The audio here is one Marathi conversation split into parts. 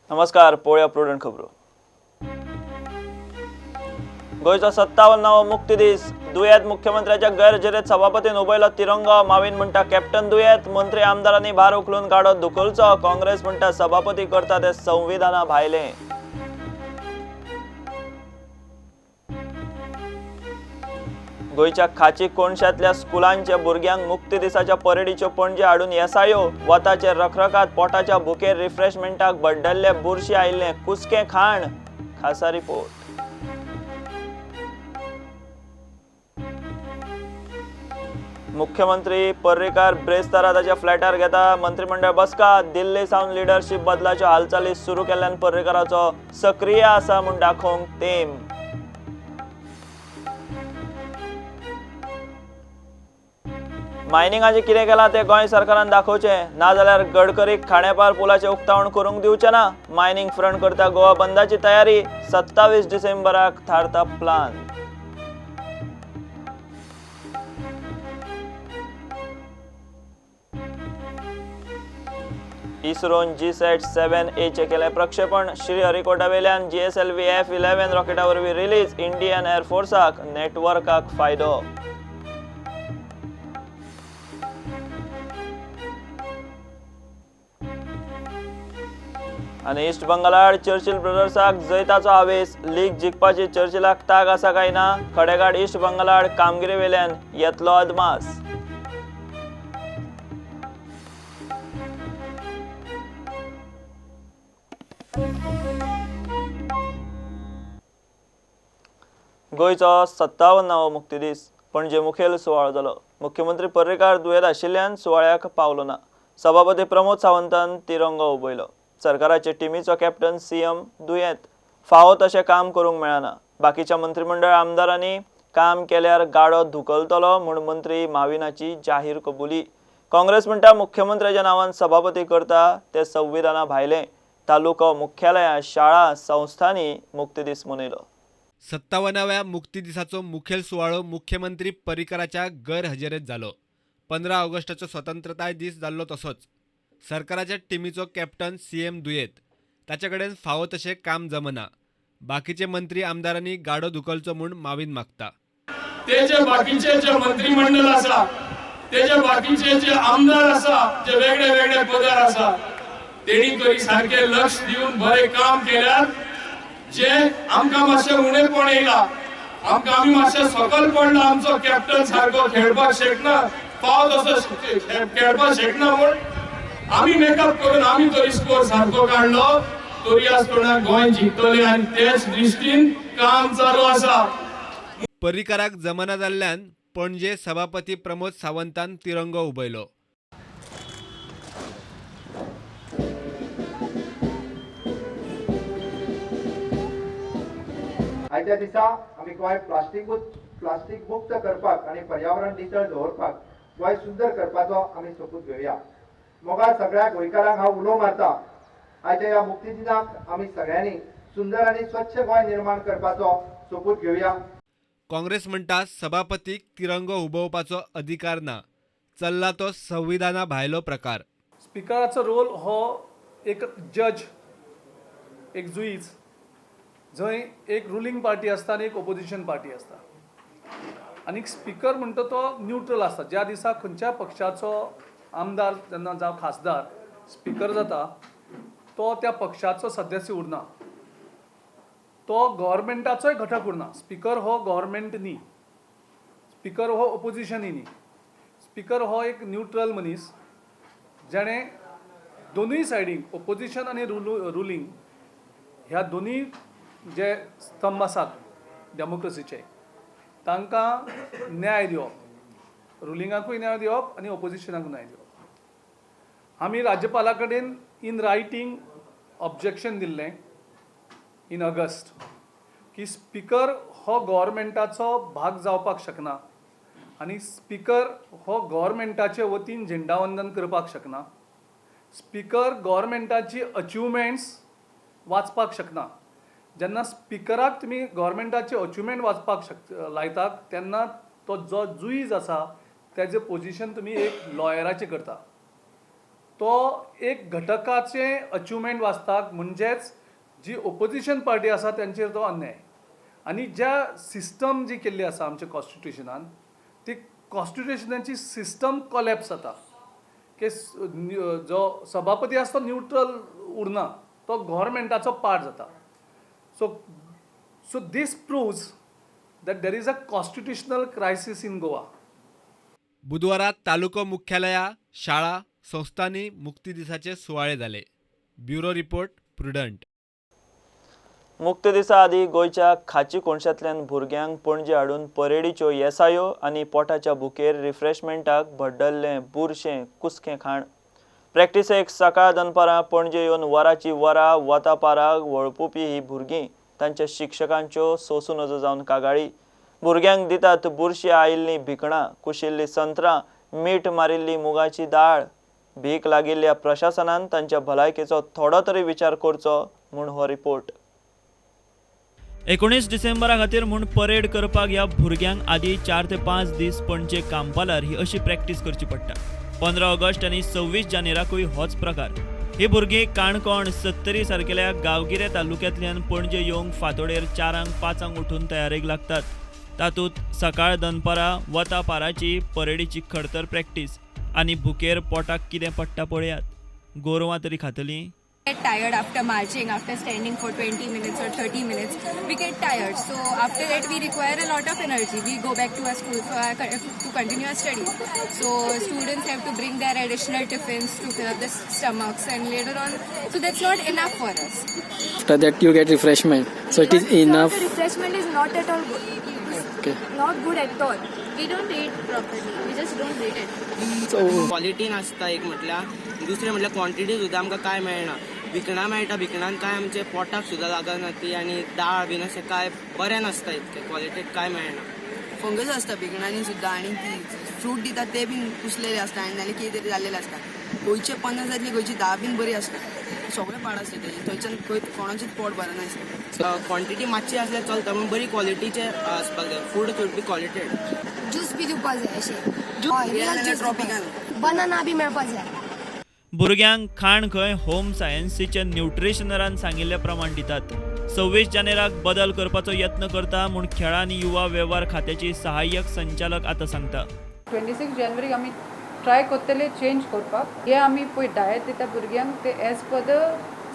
नमस्कार, पोळ्या प्रुडंट खबरो. गोयचो 57वा मुक्ती दीस. दुयेंत मुख्यमंत्र्याच्या गैरहजेरीत सभापतीन उबयलो तिरंगो. माविन म्हणटा कॅप्टन दुयेंत. मंत्री आमदारांनी भार उखलून गाडो धुकलचो. काँग्रेस म्हणटा सभापती करता ते संविधाना भायले. गोयच्या खाची कोणशातल्या स्कुलांच्या भुरग्यांक मुक्ती दिसाच्या परेडीच्यो पणजे हाडून येसायो. वताचे रखरखात पोटाच्या भुकेर रिफ्रेशमेंटाक बड्डल्ले बुरशी आयिल्ले कुसकें खाण. खासा रिपोर्ट. मुख्यमंत्री पर्रीकार ब्रेस्तारा ताच्या फ्लॅटार घेता मंत्रिमंडळ बसका. दिल्ली सावन लिडरशिप बदलाच्यो हालचाली सुरू केल्ल्यान पर्रीकाराचो सक्रिय आसा म्हूण दाखोवंक तेम. मायनिंगाचें कितें केलां तें गोंय सरकारान दाखोवचें. नाजाल्यार गडकरीक खांडेपार पुलाचें उक्तावण करूंक दिवचें ना. मायनिंग फ्रंट करता गोवा बंदाची तयारी. 27 डिसेंबराक थारता प्लान. इस्रोन GSAT-7A केलें प्रक्षेपण. श्रीहरिकोटावेल्यान GSLV F-11 रॉकेटा वरवीं रिलीज. इंडियन एअरफोर्साक नेटवर्काक फायदो. आनी इस्ट बंगालाड चर्चिल ब्रदर्साक जैताचो आवेश. लीग जिखपाची चर्चिलाक ताग आसा काय ना. खडेगाड इस्ट बंगालाड कामगिरी वेल्यान येतलो अदमास. गोयचो 57वा मुक्ती दीस. पणजे मुखेल सुवाळो जालो. मुख्यमंत्री पर्रीकार दुयेंत आशिल्ल्यान सुवाळ्याक पावलो ना. सभापती प्रमोद सावंतान तिरंगो उबयलो. सरकाराचे टिमीचो कॅप्टन CM दुयेंत. फावो तशें काम करूंक मेळना. बाकीच्या मंत्रिमंडळ आमदारांनी काम केल्यार गाडो धुकलतलो म्हूण मंत्री माविनाची जाहीर कबुली. काँग्रेस म्हणटा मुख्यमंत्र्याच्या नांवान सभापती करता ते संविधाना भायले. तालुको मुख्यालयां, शाळा, संस्थांनी मुक्ती दीस मनयलो. 57व्या मुक्ती दिसाचो मुखेल सुवाळो मुख्यमंत्री पर्रीकाराच्या गैरहजेरीत जालो. 15 ऑगस्टाचो स्वतंत्रताय दीस जाल्लो तसोच. सरकाराच्या टिमीचो कॅप्टन CM दुयेंत. ताचे कडेन फावो तशें काम जमना. बाकीचे मंत्री आमदारांनी गाडो धुकलचो म्हूण माविन मागता. तेजे बाकीचे जे मंत्रिमंडळ आसा, तेजे बाकीचे जे आमदार आसा, जे वेगळे वेगळे पदार आसा, तेणी तरी सारखे लक्ष दिवन बरें काम केल्यार जे आमकां मातशें उणेपण येयला, आमी मातशें सकल पडला. आमचो कॅप्टन सारको खेळपाक शकना, फाव तसो खेळपाक शकना म्हूण आमी मेकअप करून आमी तरी स्कोर सारको काडलो. तरी आसतना गोंय जिखतले आनी तेच दृश्टीन काम चालू आसा. पर्रीकाराक जमना जाल्ल्यान पणजे सभापती प्रमोद सावंतान तिरंगो उबयलो. आयच्या दिसा आमी गोंय प्लास्टीक मुक्त करपाक आनी पर्यावरण नितळ दवरपाक गोंय सुंदर करपाचो आमी सोपूत घेवया. मोगाळ सगळ्या गोंयकारांक हांव उलो मारता. आयच्या ह्या मुक्ती दिनाक आमी सगळ्यांनी सुंदर आनी स्वच्छ गोंय निर्माण करपाचो सोपूत घेवया. काँग्रेस म्हणटा सभापतीक तिरंगो उबोवपाचो अधिकार ना. चल्ला तो संविधाना भायलो प्रकार. स्पिकराचो रोल हो एक जज, एक जुईज, जंय एक रुलींग पार्टी आसता आनी एक ओपोजिशन पार्टी आसता. आनी स्पिकर म्हणटा तो न्यूट्रल आसता. ज्या दिसा खंयच्या पक्षाचो आमदार जेन्ना जावं खासदार स्पिकर जाता तो त्या पक्षाचो सदस्य उरना, तो गव्हर्मेंटाचोय घटक उरना. स्पिकर हो गव्हर्मेंट न्ही, स्पिकर हो ओपोजिशनूय न्ही. स्पिकर हो एक न्यूट्रल मनीस जेणें दोनूय सायडीक ओपोजिशन आनी रुलींग ह्या दोनूय जे स्तंभ आसात डेमोक्रेसीचे तांकां न्याय दिवप, रुलिंगाकूय न्याय दिवप आनी ओपोजिशनाकूय न्याय दिवप. आमी राज्यपाला कडेन इन रायटींग ऑब्जेक्शन दिल्लें इन ऑगस्ट की स्पिकर हो गव्हर्मेंटाचो भाग जावपाक शकना आनी स्पिकर हो गव्हर्मेंटाचे वतीन झेंडावंदन करपाक शकना. स्पिकर गव्हर्मेंटाची अचिवमेंट्स वाचपाक शकना. जेन्ना स्पिकराक तुमी गव्हर्मेंटाचे अचिवमेंट वाचपाक लायतात तेन्ना तो जो जुईज आसा तेजें पोजिशन तुमी एक लॉयराचें करता. तो एक घटकाचे अचिवमेंट वाचतात, म्हणजेच जी ओपोजिशन पार्टी आसा त्यांचेर तो अन्याय. आणि ज्या सिस्टम जी केल्ली आसा आमच्या कॉन्स्टिट्युशनान, ती कॉन्स्टिट्युशनाची सिस्टम कोलॅप्स जाता. की जो सभापती आसा तो न्यूट्रल उरना, तो गव्हर्मेंटाचो पार्ट जाता. So this proves that there is a constitutional crisis in Goa. बुधवारात तालुको मुख्यालया, शाळा, संस्थांनी मुक्ती दिसाचे सुवाळे झाले. Bureau report, Prudent. मुक्ती दिसा आदी गोयच्या खाची कोणशांतल्यान भुरग्यांक पणजे हाडून परेडीच्यो येसायो आनी पोटाच्या भुकेर रिफ्रेशमेंटाक भड्डल्लें बुरशें कुसकें खाण. प्रॅक्टिसेक सकाळ दनपारां पणजे येवन वरांची वरां वता पाराक वळपुपी ही भुरगीं तांच्या शिक्षकांच्यो सोंसूं नजो जावन कागाळी. भुरग्यांक दितात बुरशी आयिल्लीं भिकणां, कुशिल्लीं संत्रां, मीठ मारिल्ली मुगाची दाळ. भीक लागिल्ल्या प्रशासनान तांच्या भलायकेचो थोडो तरी विचार करचो म्हूण हो रिपोर्ट. 19 डिसेंबरा खातीर म्हूण परेड करपाक ह्या भुरग्यांक आदी 4 ते 5 दीस पणजे कांपालार ही अशी प्रॅक्टीस करची पडटा. 15 ऑगस्ट आनी 26 जानेराकूय होच प्रकार. ही भुरगीं काणकोण, सत्तरी सारकेल्या गांवगिऱ्या तालुक्यांतल्यान पणजे येवंक फांतोडेर 4-5 उठून तयारेक लागतात. तातूंत सकाळ दनपारां वता पाराची परेडीची खडतर प्रॅक्टीस आनी भुकेर पोटाक कितें पडटा पळयात. गोरवां तरी खातलीं. Get tired after marching, after standing for 20 minutes or 30 minutes, we get tired. So after that we require a lot of energy. We go back to our school to continue our study. So students have to bring their additional tiffins to fill up the stomachs, and later on, so that's not enough for us. After that you get refreshment. So it is enough. The refreshment is not at all good. Okay. Not good at all. We don't eat properly. We just don't eat it. So quality नासता एक म्हटल्यार, दुसरें म्हटल्यार क्वॉन्टिटी सुद्दां आमकां काय मेळना. भिकणां मेळटा, भिकणान काय आमचे पोटाक सुद्दां लागना ती, आनी दाळ बीन अशें काय बरें नासता, इतकें क्वॉलिटीक काय मेळना. फंगस आसता भिकणांनी सुद्दां, आनी ती फ्रूट दितात ते बीन कुसलेले आसता, आनी नाल्यार कितें तरी जाल्लेले आसता. गोंयचे 50 जातली, गोंयची 10 बीन बरी आसता. सगळे पाड आसता तेजे, थंयच्यान खंय कोणाचेच पोट भरना दिसता. क्वॉन्टिटी मातशी आसल्यार चलता, पूण बरी क्वॉलिटीचे आसपाक जाय. Food should be qualited. Juice बी दिवपाक जाय अशें. ट्रॉपिकल बनाना बी मेळपाक जाय. भुरग्यांक खाण खंय होम सायन्सीच्या न्यूट्रिशनरान सांगिल्ल्या प्रमाण दितात. 26 जानेराक बदल करपाचो यत्न करता म्हूण खेळां आनी युवा वेव्हार खात्याची सहाय्यक संचालक आतां सांगता. 26 जानेवारीक आमी ट्राय करतले चेंज करपाक. हे आमी पळय डायट दिता भुरग्यांक, ते as per the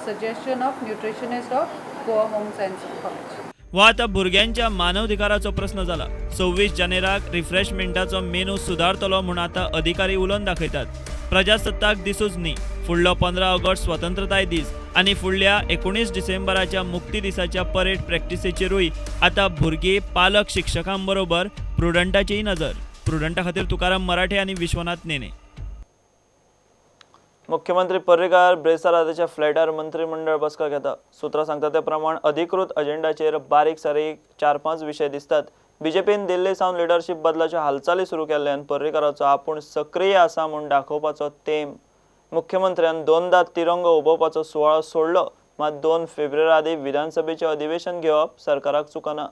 suggestion of nutritionist of Goa home science college. हो आतां भुरग्यांच्या मानवाधिकाराचो प्रस्न जाला. 26 जानेराक रिफ्रेशमेंटाचो मेनू सुदारतलो म्हूण आतां अधिकारी उलोवन दाखयतात. प्रजासत्ताक दिसूच न्ही, फुडलो 15 ऑगस्ट स्वतंत्रताय दीस आनी फुडल्या 19 डिसेंबराच्या मुक्ती दिसाच्या परेड प्रॅक्टिसेचेरूय आतां भुरगीं, पालक, शिक्षकां बरोबर प्रुडंटाचीय नजर. प्रुडंटा खातीर तुकाराम मराठे आनी विश्वनाथ नेने. मुख्यमंत्री पर्रीकार ब्रेसाराच्या फ्लॅटार मंत्रिमंडळ बसका घेता. सुत्रां सांगता ते प्रमाण अधिकृत अजेंडाचेर बारीक सारीक 4-5 विशय दिसतात. बीजेपीन दिल्ली सावन लिडरशीप बदलाच्यो हालचाली सुरू केल्ल्यान पर्रीकाराचो आपूण सक्रीय आसा म्हूण दाखोवपाचो तेम. मुख्यमंत्र्यान 2दा तिरंगो उबोवपाचो सुवाळो सोडलो, मात 2 फेब्रुवारी आदी विधानसभेचें अधिवेशन घेवप सरकाराक चुकना.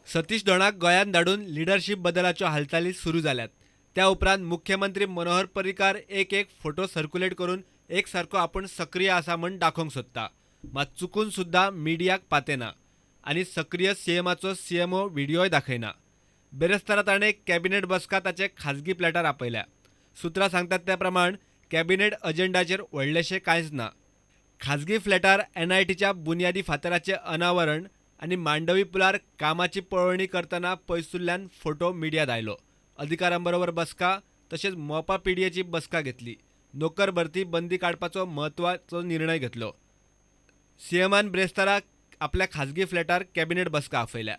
सतीश धोणाक गोंयांत धाडून लिडरशीप बदलाच्यो हालचाली सुरू जाल्यात. त्या उपरांत मुख्यमंत्री मनोहर पर्रीकार एक फोटो सर्क्युलेट करून एक सारको आपूण सक्रीय आसा म्हूण दाखोवंक सोदता, मात चुकून सुद्दां मिडियाक पातेना आनी सक्रीय सीएमाचो सीएमओ व्हिडियोय दाखयना. बेरेस्तारा ताणें कॅबिनेट बसका ताचे खाजगी फ्लॅटार आपयल्या. सुत्रां सांगतात त्या प्रमाण कॅबिनेट अजेंडाचेर व्हडलेशें कांयच ना. खाजगी फ्लॅटार NITच्या बुन्यादी फातराचें अनावरण आनी मांडवी पुलार कामाची पळोवणी करतना पयसुल्ल्यान फोटो मिडियांत आयलो. अधिकाऱ्यां बरोबर बसका तशेंच मोपा पिडीएची बसका घेतली. नोकर भरती बंदी काडपाचो म्हत्वाचो निर्णय घेतलो. सीएमान ब्रेस्ताराक आपल्या खाजगी फ्लॅटार कॅबिनेट बसका आपयल्या.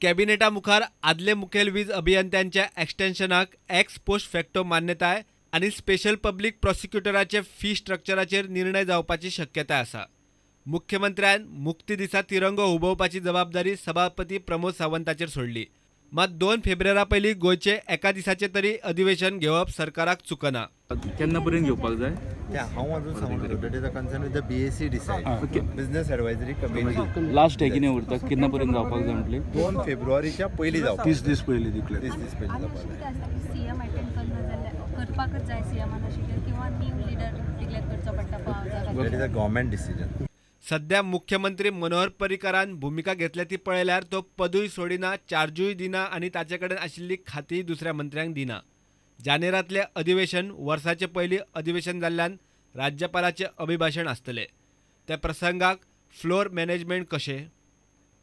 कॅबिनेटा मुखार आदले मुखेल वीज अभियंत्यांच्या एक्सटेन्शनाक एक्स पोस्ट फॅक्टो मान्यताय आनी स्पेशल पब्लीक प्रॉसिक्युटराचे फी स्ट्रक्चराचेर निर्णय जावपाची शक्यताय आसा. मुख्यमंत्र्यान मुक्ती दिसा तिरंगो उबोवपाची जबाबदारी सभापती प्रमोद सावंताचेर सोडली. मात 2 फेब्रुवारा पयलीं गोंयचे एका दिसाचें तरी अधिवेशन घेवप सरकाराक चुकना. केन्ना पर्यंत घेवपाक जाय ते हांव अजून सांगूंक सोदता. It is a concern with the BAC decide business advisory committee. Last हे कितें उरता, केन्ना पर्यंत जावपाक जाय म्हटलें? 2 फेब्रुवारीच्या पयलीं जावपाक. 30 दीस पयलीं दितले. 30 दीस पयलीं जावपाक जाय. करपाकच जाय सीएमान आशिल्लें किंवा न्यू लिडर डिक्लेअर करचो पडटा That is a government decision. सध्या मुख्यमंत्री मनोहर पर्रीकारान भूमिका घेतल्या ती पळयल्यार तो पदूय सोडिना, चार्जूय दिना आणि ताचे कडेन आशिल्ली खातीय दुसऱ्या मंत्र्यांक दिना. जानेरांतले अधिवेशन वर्साचे पयलीं अधिवेशन जाल्ल्यान राज्यपालाचे अभिभाशण आसतले. त्या प्रसंगाक फ्लोर मॅनेजमेंट कशें?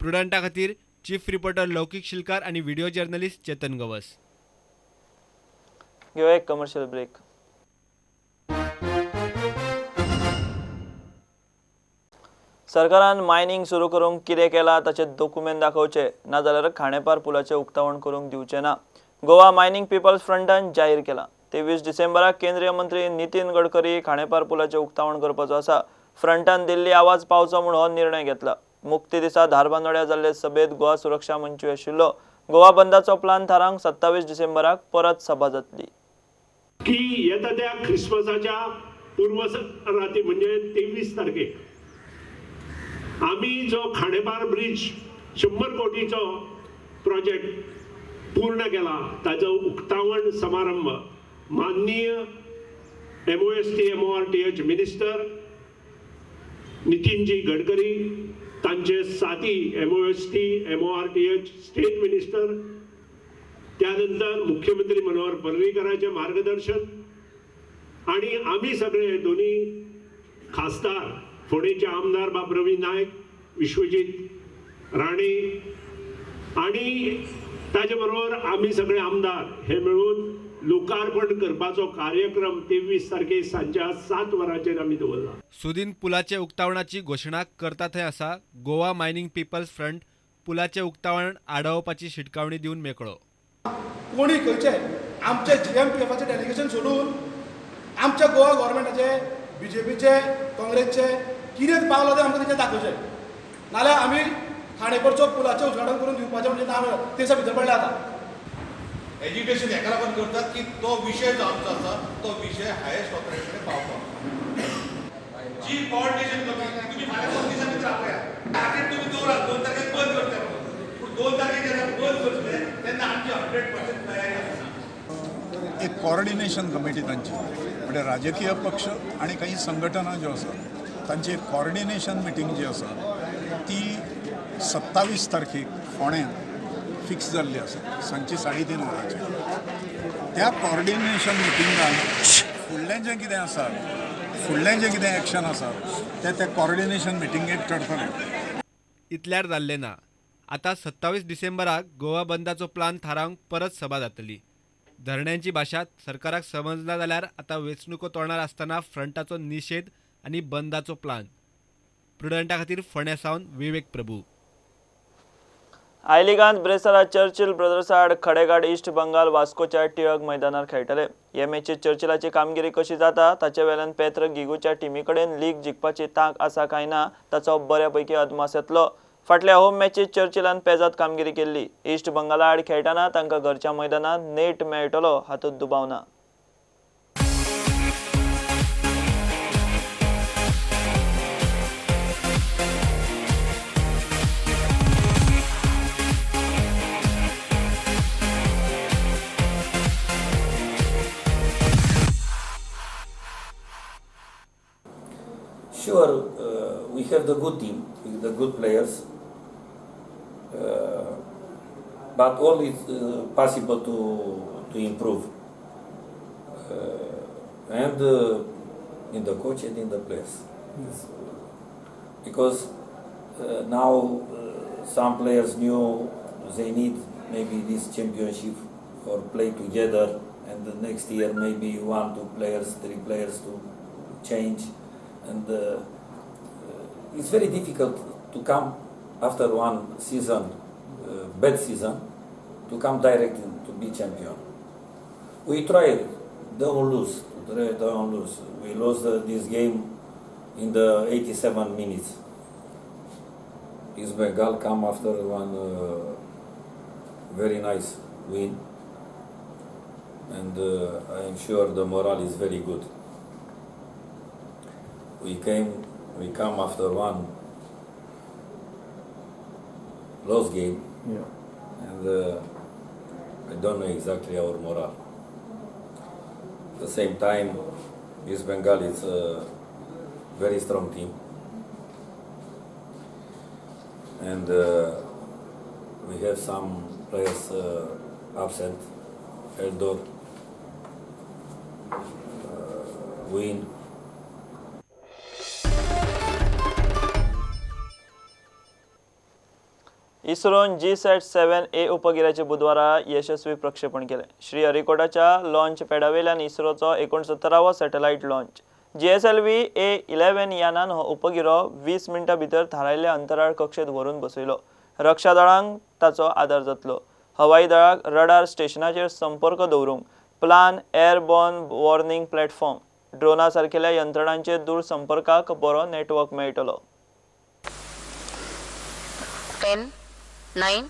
प्रुडंटा खातीर चीफ रिपोर्टर लौकीक शिलकार आणि व्हिडिओ जर्नलिस्ट चेतन गवस. घेऊया एक कमर्शियल ब्रेक. सरकारान मायनिंग सुरू करूंक कितें केलां ताचे डॉक्युमेंट दाखोवचे, नाजाल्यार खांडेपार पुलाचें उक्तावण करूंक दिवचें ना. गोवा मायनिंग पीपल्स फ्रंटान जाहीर केलां. 23 डिसेंबराक केंद्रीय मंत्री नितीन गडकरी खांडेपार पुलाचें उक्तावण करपाचो आसा. फ्रंटान दिल्ली आवाज पावचो म्हूण हो निर्णय घेतला. मुक्ती दिसा धारबांदोड्या जाल्ले सभेत गोवा सुरक्षा मंच आशिल्लो. गोवा बंदाचो प्लान थारावंक 27 डिसेंबराक परत सभा जातली. की येता त्या ख्रिसमसाच्या पूर्व राती म्हणजे 23 तारखेक आम्ही जो खांडेपार ब्रिज 100 कोटीचो प्रोजेक्ट पूर्ण केला ताचो उक्तावण समारंभ माननीय MOST मिनिस्टर नितीनजी गडकरी, तांचे साथी MORTH स्टेट मिनिस्टर, त्यानंतर मुख्यमंत्री मनोहर पर्रीकरांचे मार्गदर्शन आणि आम्ही सगळे दोन्ही खासदार फोडेचे आमदार बाब रवी नायक, विश्वजीत राणे आणि ताचे बरोबर आम्ही सगळे आमदार हे मिळून लोकार्पण करपाचो कार्यक्रम 23 तारखेक सांच्या 7 वरांचेर आम्ही दवरला. सुदीन पुलाचे उक्तावणाची घोशणा करता थंय आसा गोवा मायनिंग पीपल्स फ्रंट. पुलाचे उक्तावण आडावपाची शिटकावणी दिवन मेकळो. कोणी खंयचे आमचे GMPFचे डेलिगेशन सोडून आमच्या गोवा गव्हर्मेंटाचे, BJPचे, काँग्रेसचे कितें पावलो तें आमकां तेचें दाखोवचें. नाल्यार आमी खांडेपारचो पुलाचें उद्घाटन करून दिवपाचें म्हणजे ना ते भितर पडले आतां. एज्युकेशन हेका लागून करतात की तो विषय जो आमचो आसा तो विषय हायेस्ट ऑथॉरिटी कडेन पावपाक. जी कोऑर्डिनेशन तुम्ही फाल्यां 2 दिसां भितर आपल्या टार्गेट तुम्ही दवरात 2 तारखेक बंद करता म्हणून. पूण 2 तारखेक जेन्ना बंद करतले तेन्ना आमची 100% तयारी आसा. एक कोऑर्डिनेशन कमिटी तांची म्हणजे राजकीय पक्ष आणि काही संघटना ज्यो आसा तांची एक कोऑर्डिनेशन मिटींग जी आसा ती 27 तारखेक फोंड्यां फिक्स जाल्ली आसा सांजची 3:30 वरांचेर. त्या कोऑर्डिनेशन मिटिंगान फुडलें जें कितें आसा, फुडलें जें कितें एक्शन आसा तें कोऑर्डिनेशन मिटिंगेक ठरतलें. इतल्यार जाल्लें ना. आतां 27 डिसेंबराक गोवा बंदाचो प्लान थारावंक परत सभा जातली. धरण्यांची भाशा सरकाराक समजना जाल्यार आतां वेंचणुको तोंडार आसतना फ्रंटाचो निशेध आनी बंदाचो प्लान. प्रुडंटा खातीर फोंड्या सावन विवेक प्रभू. आय लिगांत ब्रेसारात चर्चिल ब्रदर्स आड खडेगाड ईस्ट बंगाल वास्कोच्या टिळक मैदानार खेळटले. हे मॅचीत चर्चिलाची कामगिरी कशी जाता ताचे वेल्यान पेत्र गिगूच्या टिमी कडेन लीग जिखपाची तांक आसा काय ना ताचो बऱ्यापैकी अदमास येतलो. फाटल्या होम मॅचीत चर्चिलान पेजात कामगिरी केल्ली. ईस्ट बंगाला आड खेळटाना तांकां घरच्या मैदानात नेट मेळटलो हातूंत दुबाव ना. Sure, we have the good team, the good players, but all is possible to improve, and in the coach and in the players, because now some players knew they need maybe this championship or play together, and the next year maybe 1, 2 players, 3 players to change. And it's very difficult to come after one season, bad season, to come direct to be champion. We tried, don't lose. We lost this game in the 87 minutes. East Bengal come after one very nice win, and I am sure the morale is very good. We come after one lost game, and I don't know exactly our morale. At the same time, East Bengal is a very strong team, and we have some players absent. Eldor, Win. इस्रोन GSAT-7A उपगिऱ्याचे बुधवारा यशस्वी प्रक्षेपण केले. श्रीहरिकोटाच्या लॉन्च पॅडावेल्यान इस्रोचो 69वा सॅटेलाइट लॉन्च. GSLV-A11 यानान हो उपगिरो 20 मिनिटां भितर थारायल्ल्या अंतराळ कक्षेत व्हरून बसयलो. रक्षा दळांक ताचो आदार जातलो. हवाई दळाक रडार स्टेशनाचेर संपर्क दवरूंक प्लान एअरबॉर्न वॉर्निंग प्लॅटफॉर्म, ड्रोना सारकेल्या यंत्रणांचे दूर संपर्काक बरो नेटवर्क मेळटलो. 10, 9,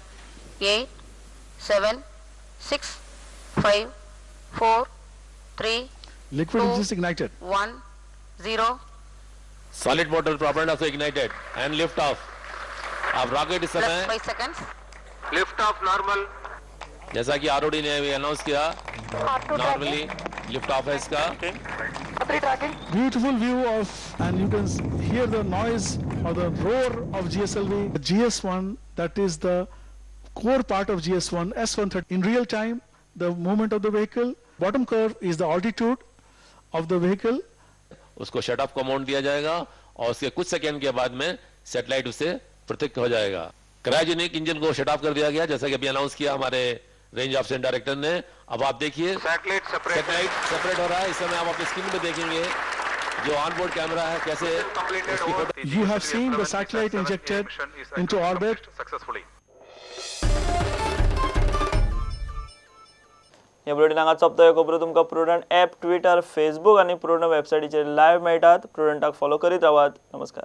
8, 7, 6, 5, 4, 3, Liquid 2, is ignited. 1, 0. Solid motor propellant also ignited and lift off. अब रॉकेट इस समय 5 seconds. लिफ्ट ऑफ नॉर्मल, जैसा कि आरओडी ने अभी अनाउंस किया, नॉर्मली लिफ्ट ऑफ है इसका. Beautiful view of, and you can hear the noise or the roar of GSLV. GS1, that is the core part of GS1, S130. In real time, the movement of the vehicle, bottom curve is the altitude of the vehicle. उसको शट ऑफ कमांड दिया जाएगा और उसके कुछ सेकंड के बाद में सैटेलाइट उसे प्रत्यक्ष हो जाएगा. क्रायोजेनिक इंजन को शट ऑफ कर दिया गया, जैसा कि अभी अनाउंस किया हमारे रेंज ऑप्शन डायरेक्टर ने. अब आप देखिए सैटेलाइट सेपरेट हो रहा है. इस समय आप अपनी स्क्रीन पे देखेंगे जो ऑनबोर्ड कैमरा है कैसे. You have seen the satellite injected into orbit. ह्या बुलेटिनाक चोपतो खबरो तुमकां प्रुडंट ॲप, ट्विटर, फेसबूक आनी प्रुडंट वेबसायटीचेर लायव्ह मेळटात. प्रुडंटाक फॉलो करीत रावात. नमस्कार.